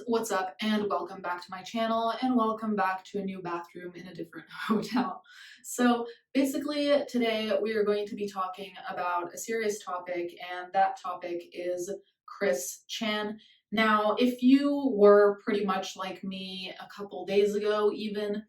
what's up, and welcome back to my channel, and welcome back to a new bathroom in a different hotel. So basically today we are going to be talking about a serious topic, and that topic is Chris Chan. Now, if you were pretty much like me a couple days ago even,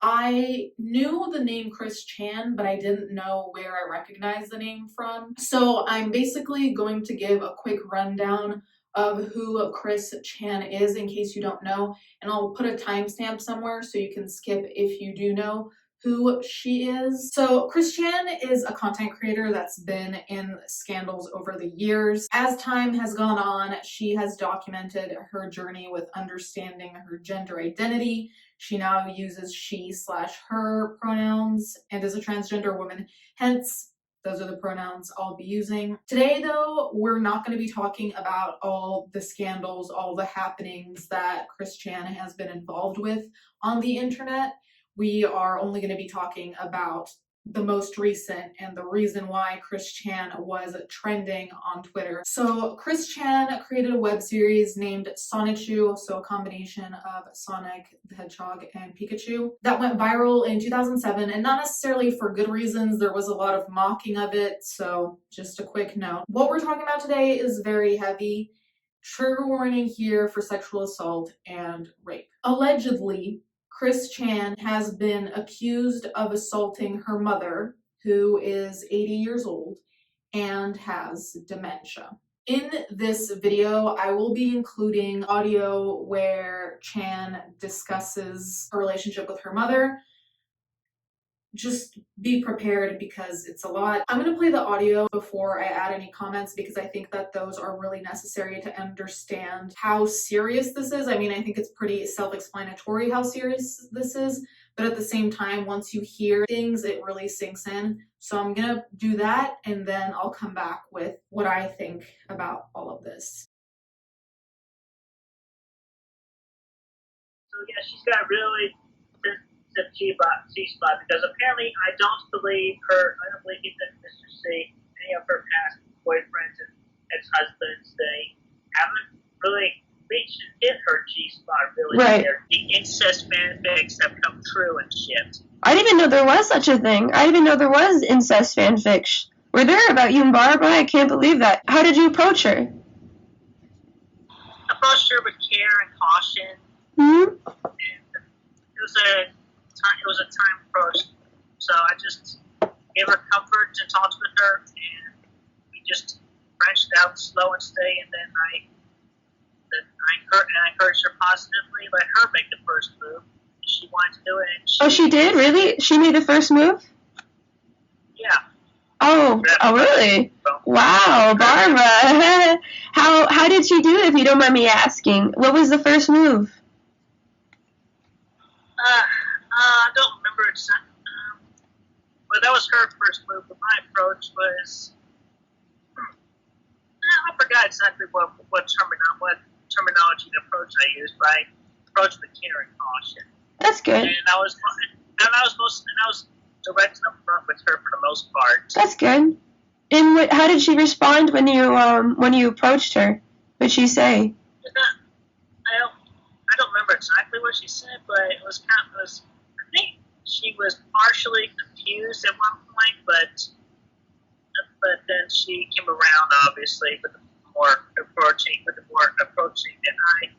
I knew the name Chris Chan, but I didn't know where I recognized the name from. So I'm basically going to give a quick rundown of who Chris Chan is in case you don't know, and I'll put a timestamp somewhere so you can skip if you do know who she is. So Chris Chan is a content creator that's been in scandals over the years. As time has gone on, she has documented her journey with understanding her gender identity. She now uses she/her pronouns and is a transgender woman, hence those are the pronouns I'll be using. Today, though, we're not going to be talking about all the scandals, all the happenings that Chris Chan has been involved with on the internet. We are only going to be talking about the most recent and the reason why Chris Chan was trending on Twitter. So Chris Chan created a web series named Sonichu, so a combination of Sonic the Hedgehog and Pikachu, that went viral in 2007, and not necessarily for good reasons. There was a lot of mocking of it, so just a quick note. What we're talking about today is very heavy. Trigger warning here for sexual assault and rape. Allegedly, Chris Chan has been accused of assaulting her mother, who is 80 years old and has dementia. In this video, I will be including audio where Chan discusses her relationship with her mother. Just be prepared because it's a lot. I'm going to play the audio before I add any comments because I think that those are really necessary to understand how serious this is. I mean, I think it's pretty self-explanatory how serious this is, but at the same time, once you hear things, it really sinks in. So I'm going to do that, and then I'll come back with what I think about all of this. So yeah, she's got really G-spot because apparently I don't believe that Mr. C, any of her past boyfriends and ex-husbands, they haven't really reached and hit her G-spot really. Right. The incest fanfics have come true and shit. I didn't even know there was such a thing. I didn't even know there was incest fanfics. Were there about you and Barbara? I can't believe that. How did you approach her? Approached her with care and caution. Mm-hmm. And it was a time approach, so I just gave her comfort and talked with her, and we just branched out slow and steady, and then I encouraged her positively, let her make the first move. She wanted to do it. And She did? Really? She made the first move? Yeah. Oh, really? Wow, Barbara. How did she do it, if you don't mind me asking? What was the first move? I don't remember exactly. But that was her first move. But my approach was, I forgot exactly what terminology and approach I used, but I approached with care and caution. That's good. And I was direct and upfront with her for the most part. That's good. And how did she respond when you approached her? What did she say? I don't remember exactly what she said, but it was I think she was partially confused at one point, but then she came around, obviously, with the more approaching than I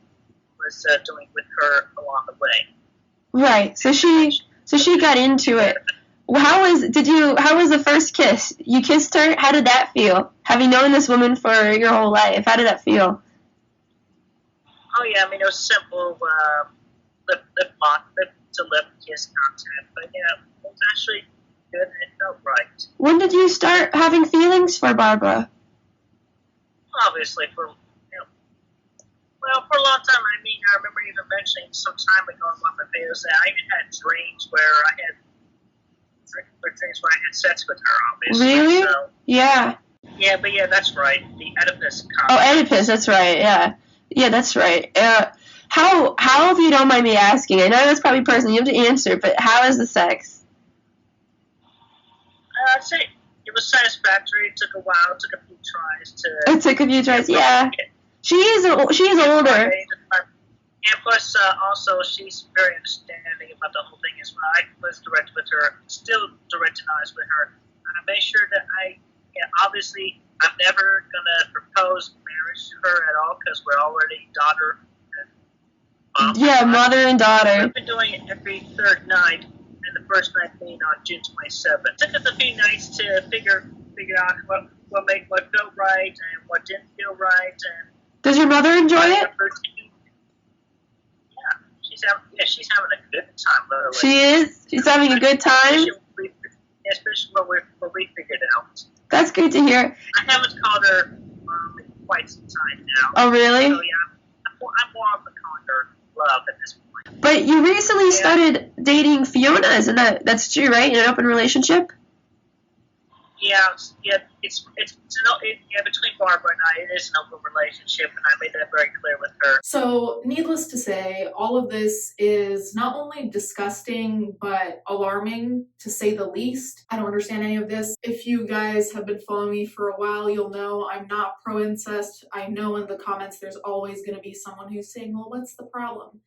was doing with her along the way. Right. So she got into it. How was the first kiss? You kissed her? How did that feel? Having known this woman for your whole life, how did that feel? Oh yeah, I mean it was simple lip to lip kiss contact, but yeah, it was actually good and it felt right. When did you start having feelings for Barbara? Obviously for a long time. I mean, I remember even mentioning some time ago in one of my videos that I even had dreams where I had sex with her. Obviously. Really? So, yeah. Yeah, but yeah, that's right. The Oedipus complex. Oh, Oedipus, that's right. Yeah. Yeah, that's right. How, if you don't mind me asking, I know that's probably personal, you have to answer, but how is the sex? I'd say it was satisfactory. It took a while. It took a few tries to... It took a few tries, yeah. She is older. And plus, also, she's very understanding about the whole thing as well. I was direct with her, still direct and honest with her. I made sure that obviously, I'm never going to propose marriage to her at all because we're already daughter and mom. Yeah, mother and daughter. We've been doing it every third night, and the first night being on June 27th. It took us a few nights to figure out what felt right and what didn't feel right. And does your mother enjoy it? She's having a good time. Literally. She is? She's having a good time? Especially what we figured out. That's great to hear. I haven't called her in quite some time now. Oh, really? So, yeah, I'm more often calling her love at this point. But you recently started dating Fiona, isn't that's true, right? In an open relationship? It's between Barbara and I, it is an open relationship, and I made that very clear with her. So, needless to say, all of this is not only disgusting, but alarming, to say the least. I don't understand any of this. If you guys have been following me for a while, you'll know I'm not pro-incest. I know in the comments there's always going to be someone who's saying, well, what's the problem?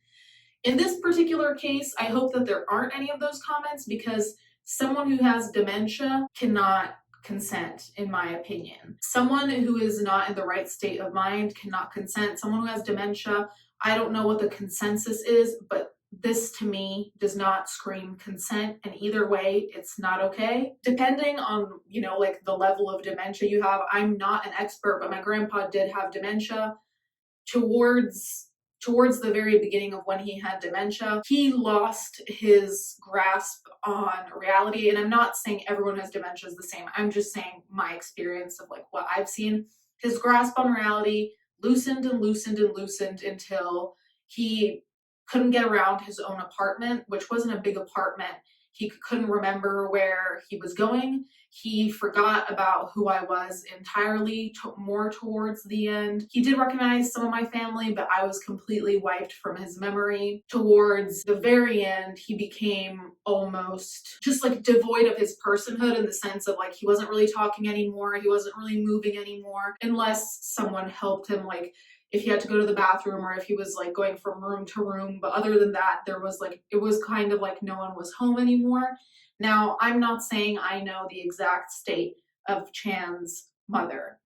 In this particular case, I hope that there aren't any of those comments, because someone who has dementia cannot consent, in my opinion. Someone who is not in the right state of mind cannot consent. Someone who has dementia, I don't know what the consensus is, but this to me does not scream consent, and either way, it's not okay. Depending on, like the level of dementia you have, I'm not an expert, but my grandpa did have dementia. Towards the very beginning of when he had dementia, he lost his grasp on reality. And I'm not saying everyone who has dementia is the same. I'm just saying my experience of like what I've seen. His grasp on reality loosened and loosened and loosened until he couldn't get around his own apartment, which wasn't a big apartment. He couldn't remember where he was going. He forgot about who I was entirely, more towards the end. He did recognize some of my family, but I was completely wiped from his memory. Towards the very end, he became almost just like devoid of his personhood, in the sense of like he wasn't really talking anymore. He wasn't really moving anymore, unless someone helped him, like if he had to go to the bathroom or if he was like going from room to room. But other than that, it was kind of like no one was home anymore. Now, I'm not saying I know the exact state of Chan's mother.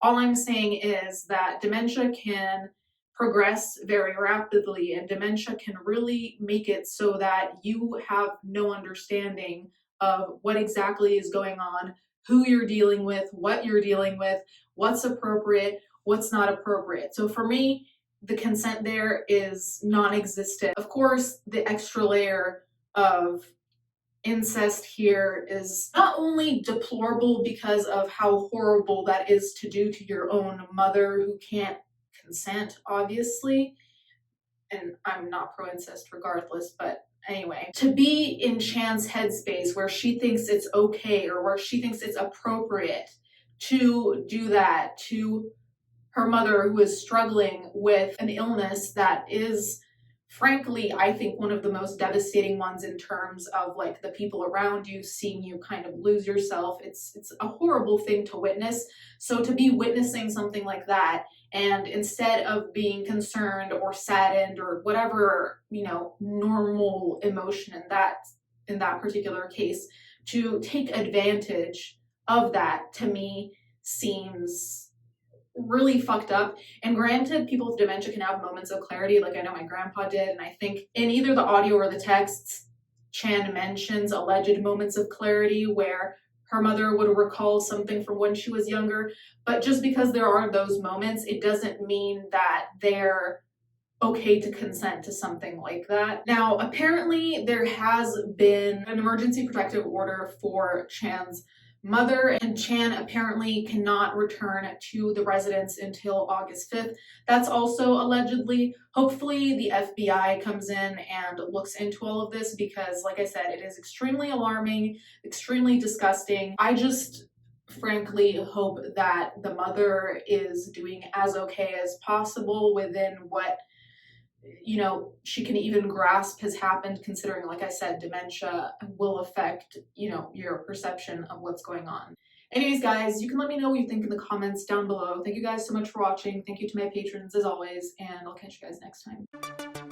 All I'm saying is that dementia can progress very rapidly, and dementia can really make it so that you have no understanding of what exactly is going on, who you're dealing with, what's appropriate, what's not appropriate. So for me, the consent there is non-existent. Of course, the extra layer of incest here is not only deplorable because of how horrible that is to do to your own mother who can't consent, obviously, and I'm not pro-incest regardless, but anyway, to be in Chan's headspace where she thinks it's okay or where she thinks it's appropriate to do that to her mother, who is struggling with an illness that is, frankly, I think one of the most devastating ones in terms of like the people around you seeing you kind of lose yourself. It's a horrible thing to witness. So to be witnessing something like that, and instead of being concerned or saddened or whatever, normal emotion in that particular case, to take advantage of that, to me seems really fucked up. And granted, people with dementia can have moments of clarity, like I know my grandpa did, and I think in either the audio or the texts, Chan mentions alleged moments of clarity where her mother would recall something from when she was younger. But just because there are those moments, it doesn't mean that they're okay to consent to something like that. Now, apparently there has been an emergency protective order for Chan's mother, and Chan apparently cannot return to the residence until August 5th. That's also allegedly. Hopefully the FBI comes in and looks into all of this, because like I said, it is extremely alarming, extremely disgusting. I just frankly hope that the mother is doing as okay as possible within what she can even grasp has happened, considering, like I said, dementia will affect, your perception of what's going on. Anyways, guys, you can let me know what you think in the comments down below. Thank you guys so much for watching. Thank you to my patrons as always, and I'll catch you guys next time.